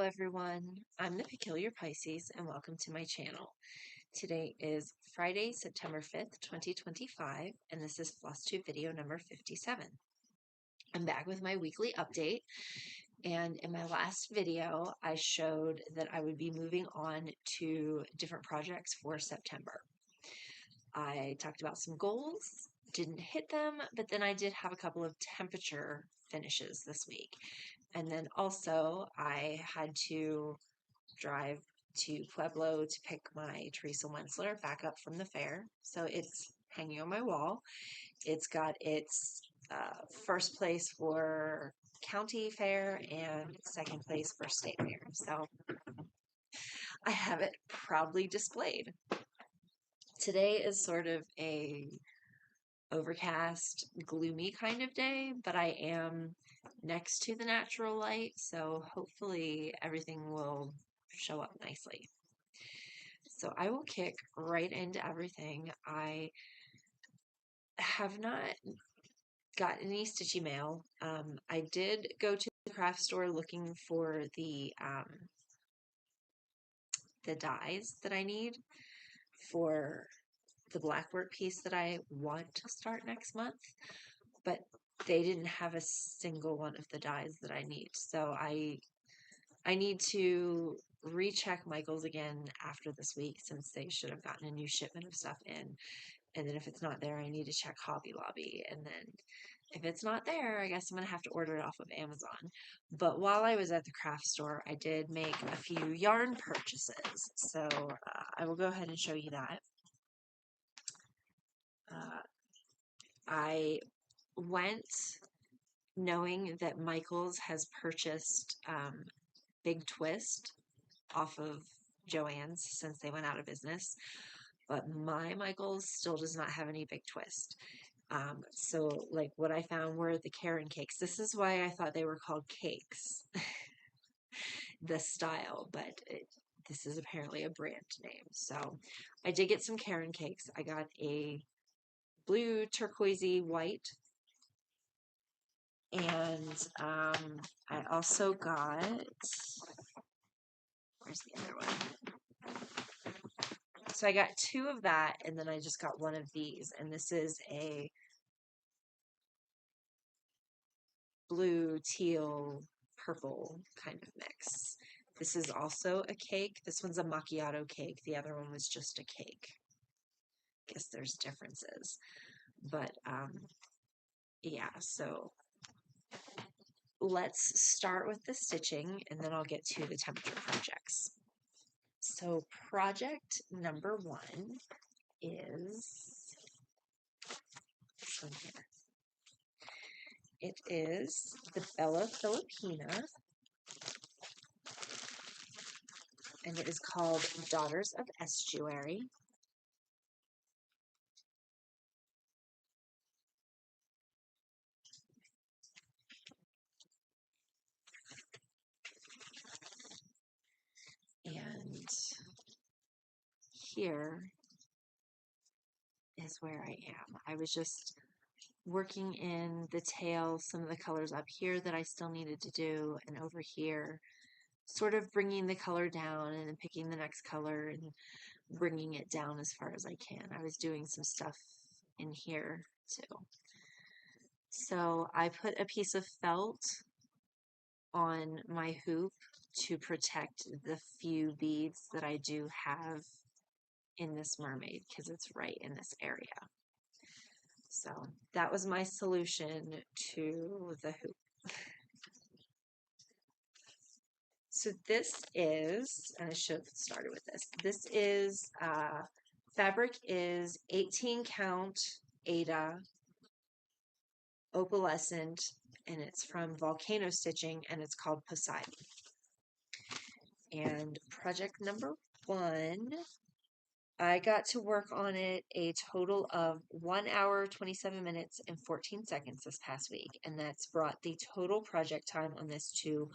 everyone. I'm the Peculiar Pisces and welcome to my channel. Today is Friday, September 5th, 2025, and this is Flosstube video number 57. I'm back with my weekly update, and in my last video, I showed that I would be moving on to different projects for September. I talked about some goals, didn't hit them, but then I did have a couple of temperature finishes this week. And then also I had to drive to Pueblo to pick my Teresa Wensler back up from the fair. So it's hanging on my wall. It's got its first place for county fair and second place for state fair. So I have it proudly displayed. Today is sort of a overcast, gloomy kind of day, but I am next to the natural light, so hopefully everything will show up nicely. So I will kick right into everything. I have not got any stitchy mail. I did go to the craft store looking for the dyes that I need for the black work piece that I want to start next month, but they didn't have a single one of the dyes that I need. So I need to recheck Michael's again after this week, since they should have gotten a new shipment of stuff in. And then if it's not there, I need to check Hobby Lobby. And then if it's not there, I guess I'm going to have to order it off of Amazon. But while I was at the craft store, I did make a few yarn purchases. So I will go ahead and show you that. I went knowing that Michael's has purchased Big Twist off of Joann's since they went out of business, but my Michael's still does not have any Big Twist. So like what I found were the Karen cakes. This is why I thought they were called cakes, the style, but this is apparently a brand name. So I did get some Karen cakes. I got a blue, turquoisey, white, and I also got, where's the other one? So I got two of that, and then I just got one of these, and this is a blue, teal, purple kind of mix. This is also a cake. This one's a macchiato cake. The other one was just a cake. Guess there's differences. But yeah, so let's start with the stitching, and then I'll get to the temperature projects. So project number one is this one here. It is the Bella Filipina, and it is called Daughters of Estuary. And here is where I am. I was just working in the tail, some of the colors up here that I still needed to do, and over here, sort of bringing the color down and then picking the next color and bringing it down as far as I can. I was doing some stuff in here too. So I put a piece of felt on my hoop to protect the few beads that I do have in this mermaid, because it's right in this area. So that was my solution to the hoop. So this is, and I should have started with this. This is, fabric is 18 count Aida opalescent, and it's from Volcano Stitching, and it's called Poseidon. And project number one, I got to work on it a total of 1 hour, 27 minutes, and 14 seconds this past week. And that's brought the total project time on this to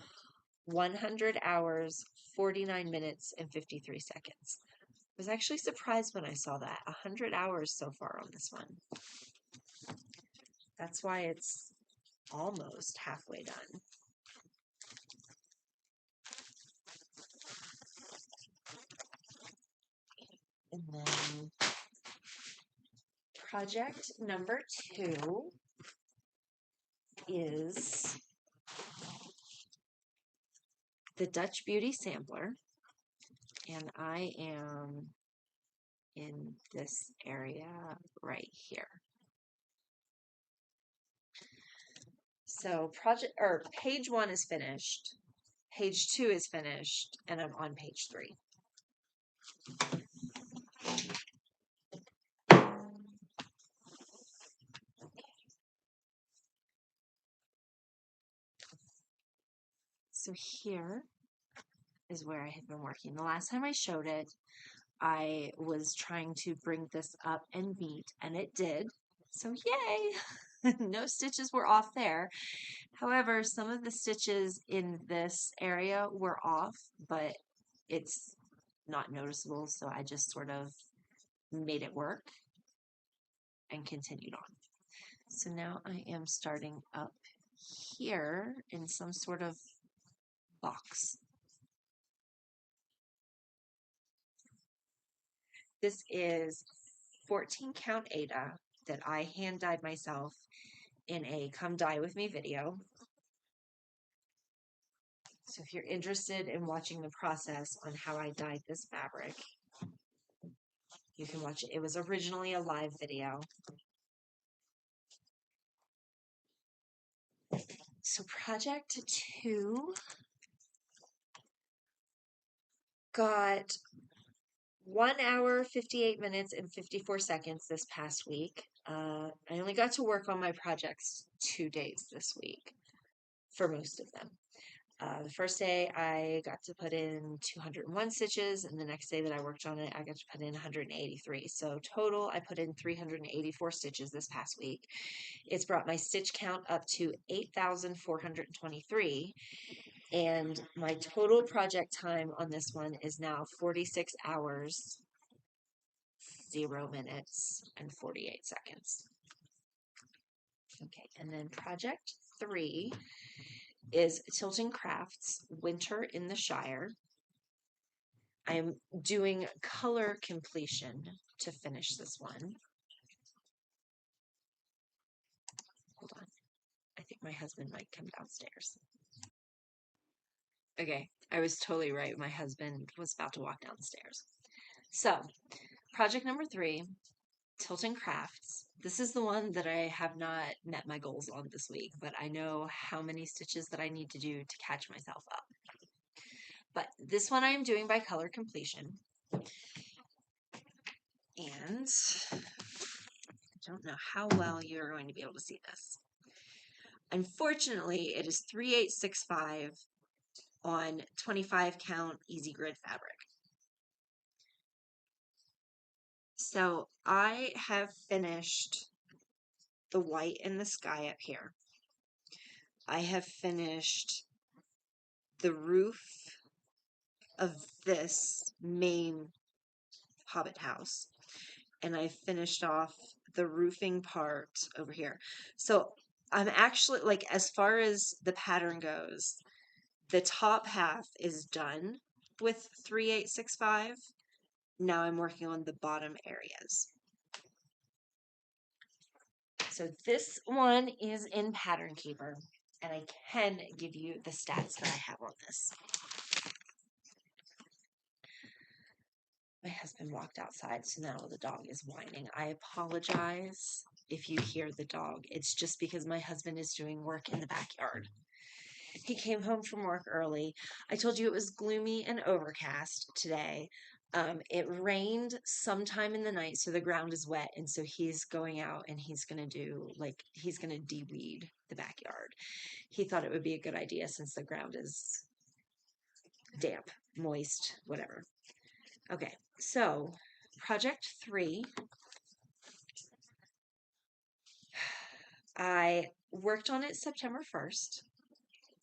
100 hours, 49 minutes, and 53 seconds. I was actually surprised when I saw that. 100 hours so far on this one. That's why it's almost halfway done. And then project number 2 is the Dutch Beauty Sampler. And I am in this area right here. So page 1 is finished, page 2 is finished, and I'm on page 3. So here is where I have been working. The last time I showed it, I was trying to bring this up and meet, and it did. So yay! No stitches were off there. However, some of the stitches in this area were off, but it's not noticeable, so I just sort of made it work and continued on. So now I am starting up here in some sort of box. This is 14 count Aida that I hand dyed myself in a come dye with me video. So if you're interested in watching the process on how I dyed this fabric, you can watch it. It was originally a live video. So project 2 got 1 hour, 58 minutes, and 54 seconds this past week. I only got to work on my projects 2 days this week for most of them. The first day I got to put in 201 stitches, and the next day that I worked on it, I got to put in 183. So total, I put in 384 stitches this past week. It's brought my stitch count up to 8,423. And my total project time on this one is now 46 hours, 0 minutes, and 48 seconds. Okay, and then project 3 is Tilton Crafts, Winter in the Shire. I am doing color completion to finish this one. Hold on. I think my husband might come downstairs. Okay, I was totally right. My husband was about to walk downstairs. So, project number 3, Tilton Crafts. This is the one that I have not met my goals on this week, but I know how many stitches that I need to do to catch myself up. But this one I am doing by color completion. And I don't know how well you're going to be able to see this. Unfortunately, it is 3865 on 25 count easy grid fabric. So I have finished the white in the sky up here. I have finished the roof of this main Hobbit house, and I finished off the roofing part over here. So I'm actually, like, as far as the pattern goes, the top half is done with 3865. Now I'm working on the bottom areas. So this one is in Pattern Keeper, and I can give you the stats that I have on this. My husband walked outside, so now the dog is whining. I apologize if you hear the dog. It's just because my husband is doing work in the backyard. He came home from work early. I told you it was gloomy and overcast today. It rained sometime in the night, so the ground is wet, and so he's going out and he's going to de-weed the backyard. He thought it would be a good idea since the ground is damp, moist, whatever. Okay, so project 3, I worked on it September 1st.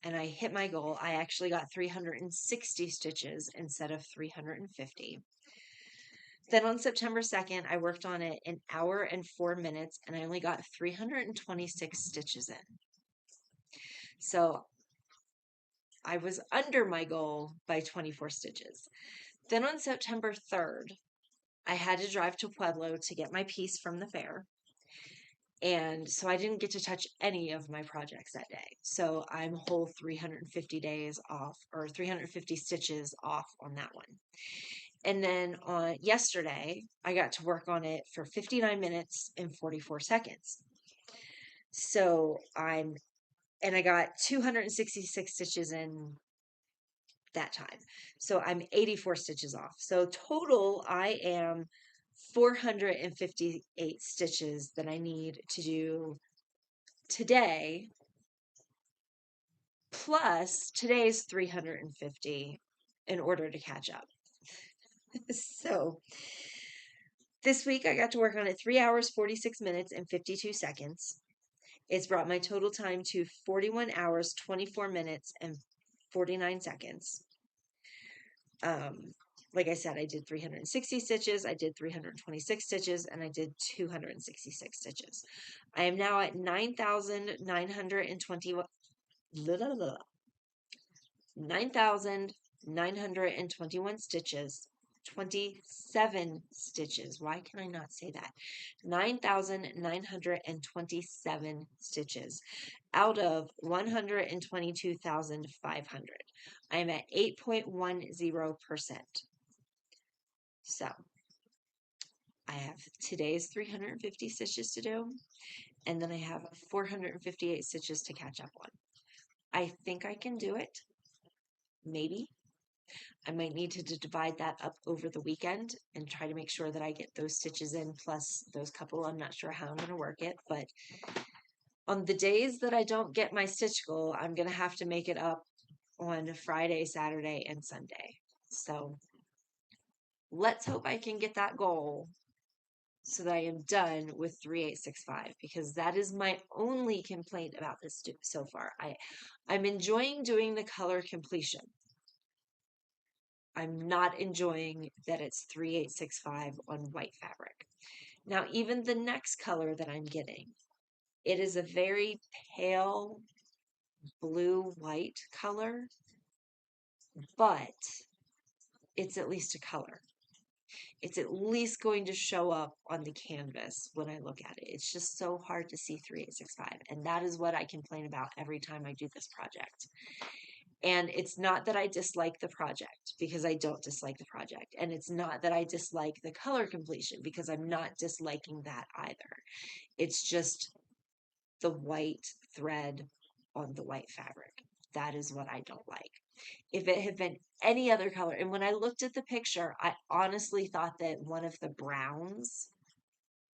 And I hit my goal. I actually got 360 stitches instead of 350. Then on September 2nd, I worked on it an hour and 4 minutes, and I only got 326 stitches in. So I was under my goal by 24 stitches. Then on September 3rd, I had to drive to Pueblo to get my piece from the fair. And so I didn't get to touch any of my projects that day. So I'm whole 350 days off, or 350 stitches off on that one. And then on yesterday, I got to work on it for 59 minutes and 44 seconds. So I got 266 stitches in that time. So I'm 84 stitches off. So total, I am 458 stitches that I need to do today, plus today's 350 in order to catch up. So this week I got to work on it 3 hours, 46 minutes, and 52 seconds. It's brought my total time to 41 hours, 24 minutes, and 49 seconds. Like I said, I did 360 stitches, I did 326 stitches, and I did 266 stitches. I am now at 9,921 stitches, 27 stitches. Why can I not say that? 9,927 stitches out of 122,500. I am at 8.10%. So I have today's 350 stitches to do, and then I have 458 stitches to catch up on. I think I can do it. Maybe. I might need to divide that up over the weekend and try to make sure that I get those stitches in plus those couple. I'm not sure how I'm going to work it, but on the days that I don't get my stitch goal, I'm going to have to make it up on Friday, Saturday, and Sunday. So let's hope I can get that goal so that I am done with 3865, because that is my only complaint about this so far. I'm enjoying doing the color completion. I'm not enjoying that it's 3865 on white fabric. Now, even the next color that I'm getting, it is a very pale blue-white color, but it's at least a color. It's at least going to show up on the canvas when I look at it. It's just so hard to see 3865, and that is what I complain about every time I do this project. And it's not that I dislike the project, because I don't dislike the project. And it's not that I dislike the color completion, because I'm not disliking that either. It's just the white thread on the white fabric. That is what I don't like. If it had been any other color, and when I looked at the picture, I honestly thought that one of the browns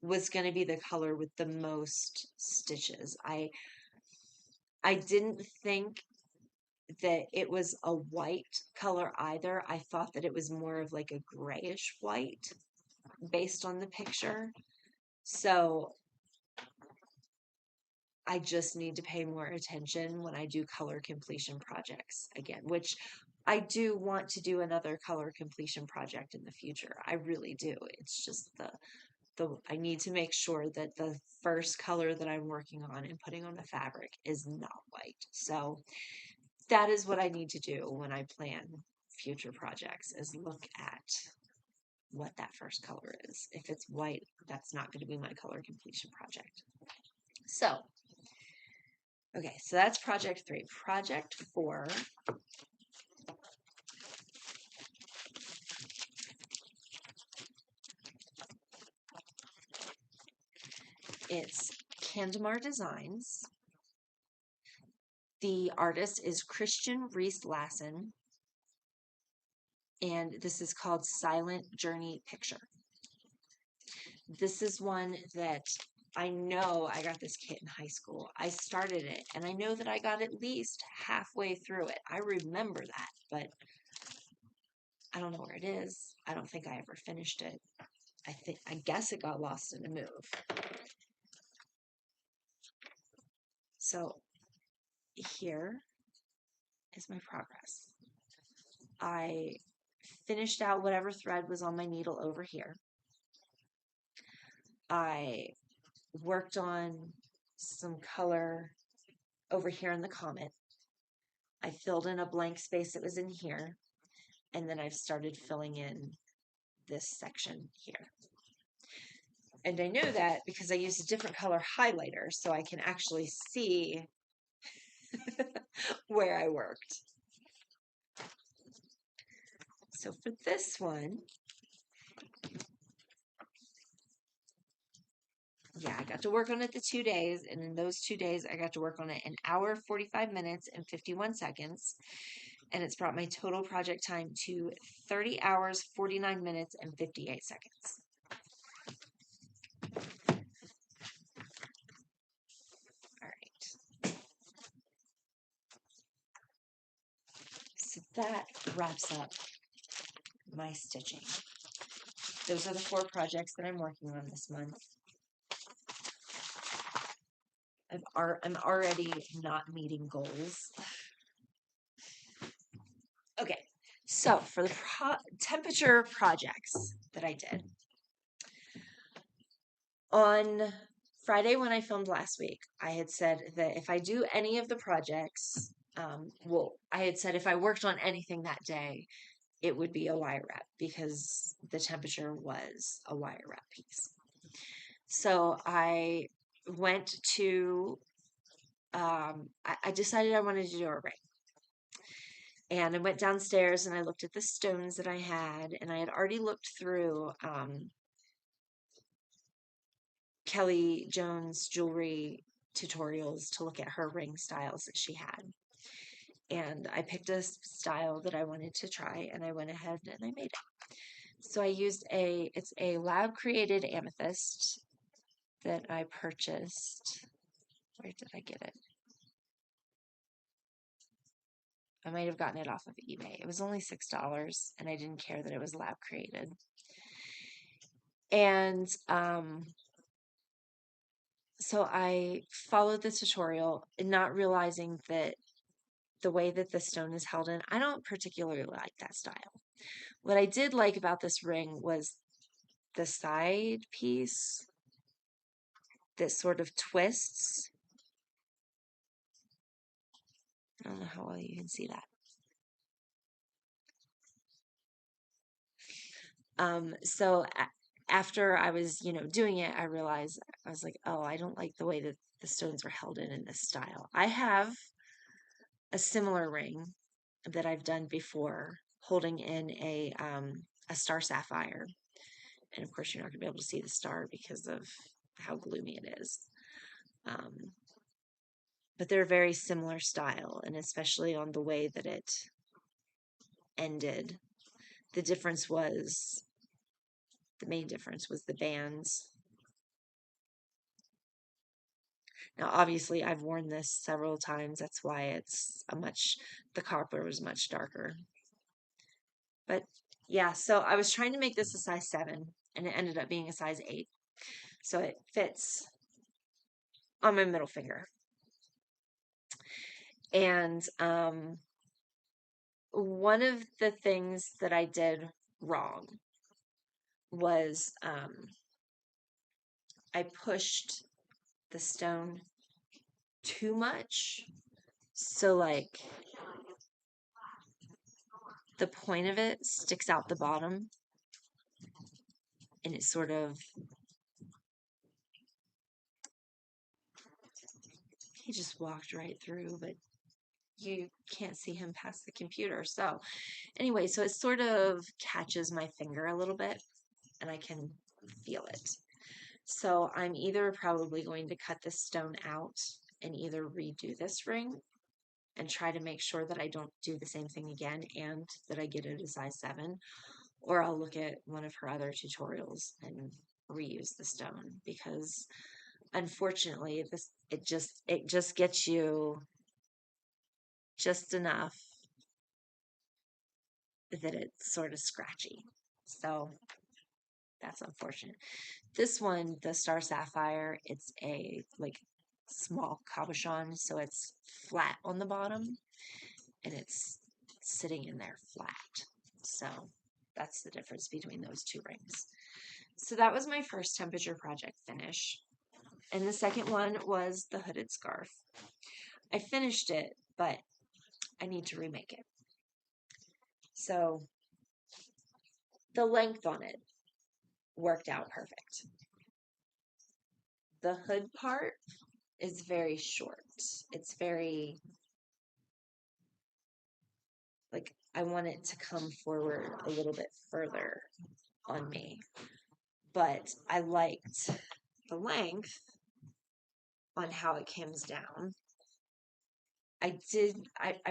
was going to be the color with the most stitches. I didn't think that it was a white color either. I thought that it was more of like a grayish white based on the picture. So I just need to pay more attention when I do color completion projects again, which I do want to do another color completion project in the future. I really do. It's just I need to make sure that the first color that I'm working on and putting on the fabric is not white. So that is what I need to do when I plan future projects, is look at what that first color is. If it's white, that's not going to be my color completion project. So, okay, so that's project 3. Project 4. It's Candamar Designs. The artist is Christian Reese-Lassen, and this is called Silent Journey Picture. This is one that I know I got this kit in high school. I started it, and I know that I got at least halfway through it. I remember that, but I don't know where it is. I don't think I ever finished it. I guess it got lost in a move. So here is my progress. I finished out whatever thread was on my needle over here. I worked on some color over here in the comet. I filled in a blank space that was in here, and then I've started filling in this section here. And I know that because I used a different color highlighter, so I can actually see where I worked. So for this one, yeah, I got to work on it the 2 days, and in those 2 days, I got to work on it 1 hour, 45 minutes, and 51 seconds. And it's brought my total project time to 30 hours, 49 minutes, and 58 seconds. All right. So that wraps up my stitching. Those are the 4 projects that I'm working on this month. I'm already not meeting goals. Okay, so for the temperature projects that I did, on Friday when I filmed last week, I had said that if I do any of the projects, I had said if I worked on anything that day, it would be a wire wrap because the temperature was a wire wrap piece. So I went to, I decided I wanted to do a ring. And I went downstairs and I looked at the stones that I had, and I had already looked through Kelly Jones Jewellery tutorials to look at her ring styles that she had. And I picked a style that I wanted to try, and I went ahead and I made it. So I used it's a lab created amethyst that I purchased. Where did I get it? I might have gotten it off of eBay. It was only $6, and I didn't care that it was lab created. And so I followed the tutorial, not realizing that the way that the stone is held in, I don't particularly like that style. What I did like about this ring was the side piece that sort of twists. I don't know how well you can see that. So after I was, doing it, I realized, I was like, oh, I don't like the way that the stones are held in this style. I have a similar ring that I've done before, holding in a star sapphire. And of course, you're not going to be able to see the star because of how gloomy it is. But they're a very similar style, and especially on the way that it ended. The main difference was the bands. Now, obviously, I've worn this several times. That's why the copper was much darker. But yeah, so I was trying to make this a size 7, and it ended up being a size 8. So it fits on my middle finger. And one of the things that I did wrong was I pushed the stone too much. So like the point of it sticks out the bottom, and it sort of, he just walked right through, but you can't see him past the computer. So anyway, so it sort of catches my finger a little bit, and I can feel it. So I'm either probably going to cut this stone out and either redo this ring and try to make sure that I don't do the same thing again and that I get it a size 7, or I'll look at one of her other tutorials and reuse the stone, because unfortunately it just gets you just enough that it's sort of scratchy. So that's unfortunate. This one, the Star Sapphire, it's a like small cabochon, so it's flat on the bottom and it's sitting in there flat. So that's the difference between those 2 rings. So that was my first temperature project finish. And the second one was the hooded scarf. I finished it, but I need to remake it. So the length on it worked out perfect. The hood part is very short. It's very, like, I want it to come forward a little bit further on me. But I liked the length on how it comes down. I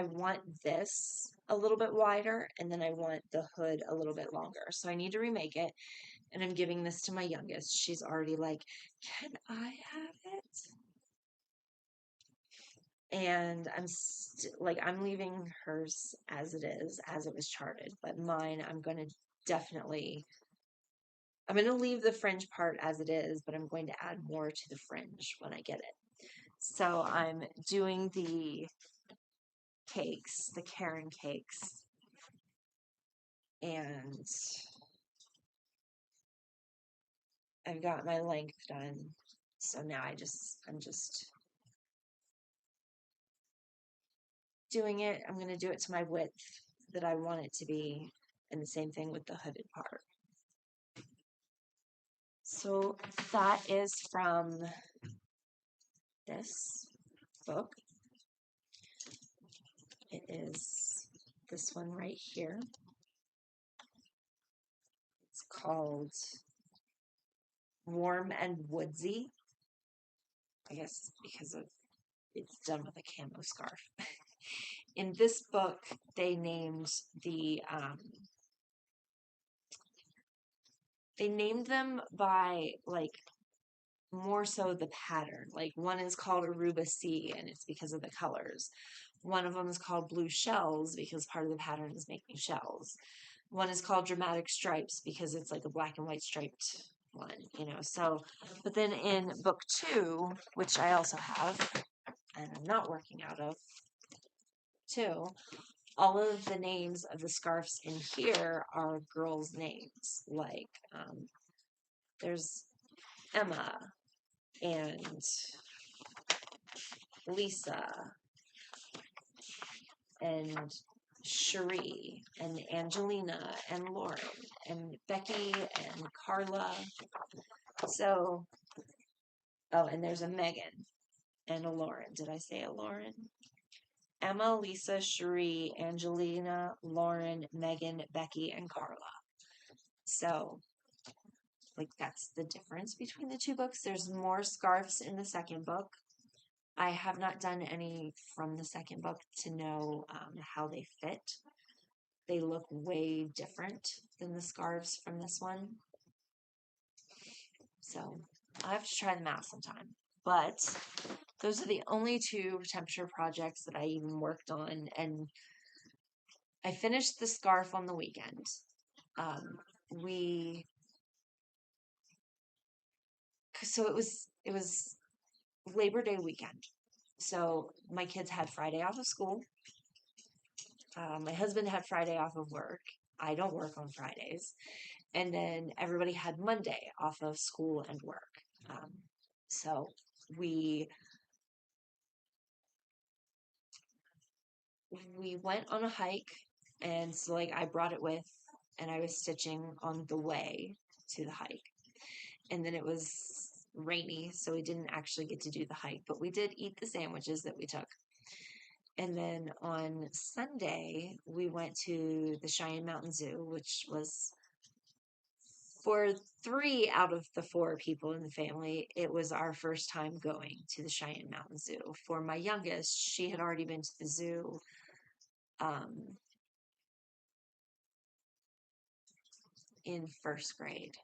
want this a little bit wider, and then I want the hood a little bit longer. So I need to remake it, and I'm giving this to my youngest. She's already like, can I have it? And I'm leaving hers as it is, as it was charted, but mine, I'm going to leave the fringe part as it is, but I'm going to add more to the fringe when I get it. So I'm doing the cakes, the Karen cakes, and I've got my length done. So now I'm just doing it. I'm going to do it to my width that I want it to be, and the same thing with the hooded part. So that is from this book. It is this one right here. It's called Warm and Woodsy. I guess because of it's done with a camo scarf. In this book, they named them by like more so the pattern. Like one is called Aruba Sea, and it's because of the colors. One of them is called Blue Shells because part of the pattern is making shells. One is called Dramatic Stripes because it's like a black and white striped one, So, but then in book 2, which I also have, and I'm not working out of, too, all of the names of the scarves in here are girls' names. Like, there's Emma and Lisa and Cherie and Angelina and Lauren and Becky and Carla. So, oh, and there's a Megan and a Lauren. Did I say a Lauren? Emma, Lisa, Cherie, Angelina, Lauren, Megan, Becky, and Carla. So, like, that's the difference between the two books. There's more scarves in the second book. I have not done any from the second book to know how they fit. They look way different than the scarves from this one. So I'll have to try them out sometime. But those are the only 2 temperature projects that I even worked on. And I finished the scarf on the weekend. So it was Labor Day weekend. So my kids had Friday off of school. My husband had Friday off of work. I don't work on Fridays. And then everybody had Monday off of school and work. So we went on a hike, and so like I brought it with, and I was stitching on the way to the hike. And then it was rainy, so we didn't actually get to do the hike, but we did eat the sandwiches that we took. And then on Sunday, we went to the Cheyenne Mountain Zoo, which was, for 3 out of the 4 people in the family, it was our first time going to the Cheyenne Mountain Zoo. For my youngest, she had already been to the zoo in first grade.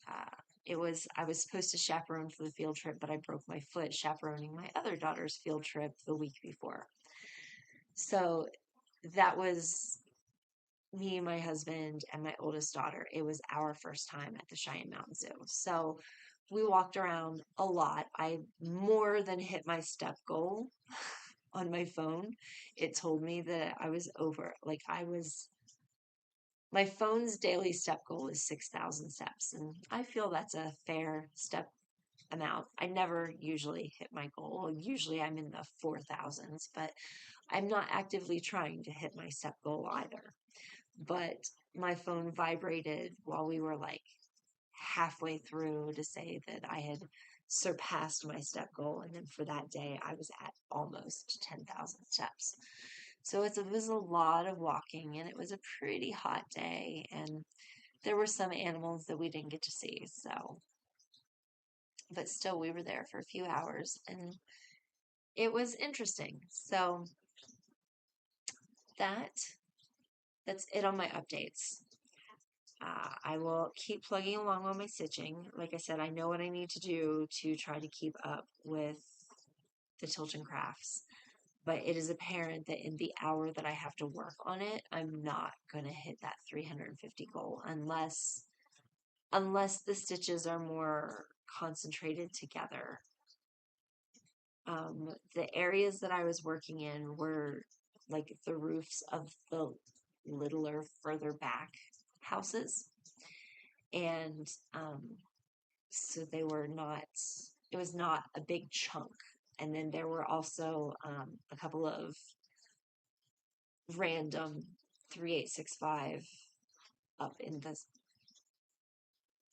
I was supposed to chaperone for the field trip, but I broke my foot chaperoning my other daughter's field trip the week before. So that was me, my husband, and my oldest daughter. It was our first time at the Cheyenne Mountain Zoo. So we walked around a lot. I more than hit my step goal on my phone. It told me that I was over, my phone's daily step goal is 6,000 steps, and I feel that's a fair step amount. I never usually hit my goal. Usually I'm in the 4,000s, but I'm not actively trying to hit my step goal either. but my phone vibrated while we were like halfway through to say that I had surpassed my step goal. And then for that day, I was at almost 10,000 steps. So it was a lot of walking, and it was a pretty hot day. And there were some animals that we didn't get to see. So, but still, we were there for a few hours, and it was interesting. So that that's it on my updates. I will keep plugging along on my stitching. Like I said, I know what I need to do to try to keep up with the Tilton Crafts, but it is apparent that in the hour that I have to work on it, I'm not going to hit that 350 goal unless the stitches are more concentrated together. The areas that I was working in were like the roofs of the littler, further back houses. And so they were not, it was not a big chunk. And then there were also a couple of random 3865 up in the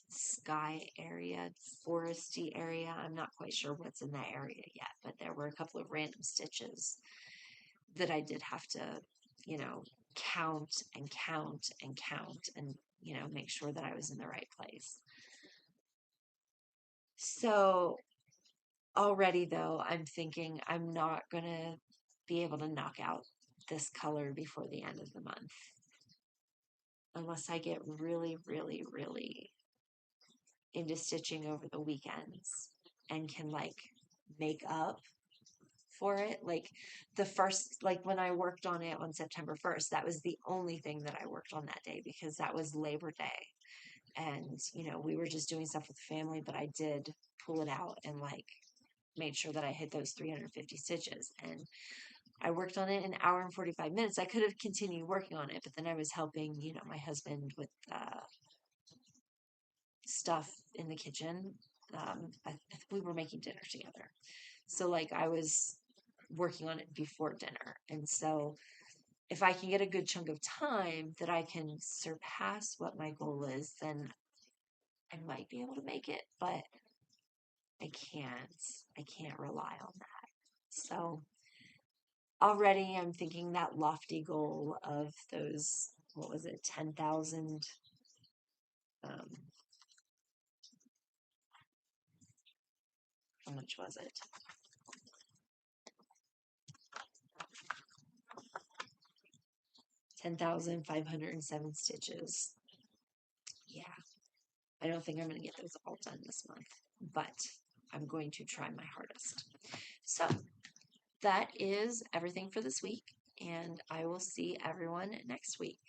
sky area, foresty area. I'm not quite sure what's in that area yet, but there were a couple of random stitches that I did have to, you know, count and count and count and, you know, make sure that I was in the right place. So already though, I'm thinking I'm not going to be able to knock out this color before the end of the month unless I get really, really, really into stitching over the weekends and can like make up for it. Like the first, like when I worked on it on September 1st, that was the only thing that I worked on that day because that was Labor Day. And, you know, we were just doing stuff with the family, but I did pull it out and like made sure that I hit those 350 stitches. And I worked on it an hour and 45 minutes. I could have continued working on it, but then I was helping, you know, my husband with stuff in the kitchen. We were making dinner together. So, like, I was working on it before dinner. And so, if I can get a good chunk of time that I can surpass what my goal is, then I might be able to make it, but I can't rely on that. So, already I'm thinking that lofty goal of those, what was it, 10,000, um, how much was it? 10,507 stitches. Yeah, I don't think I'm going to get those all done this month, but I'm going to try my hardest. So that is everything for this week, and I will see everyone next week.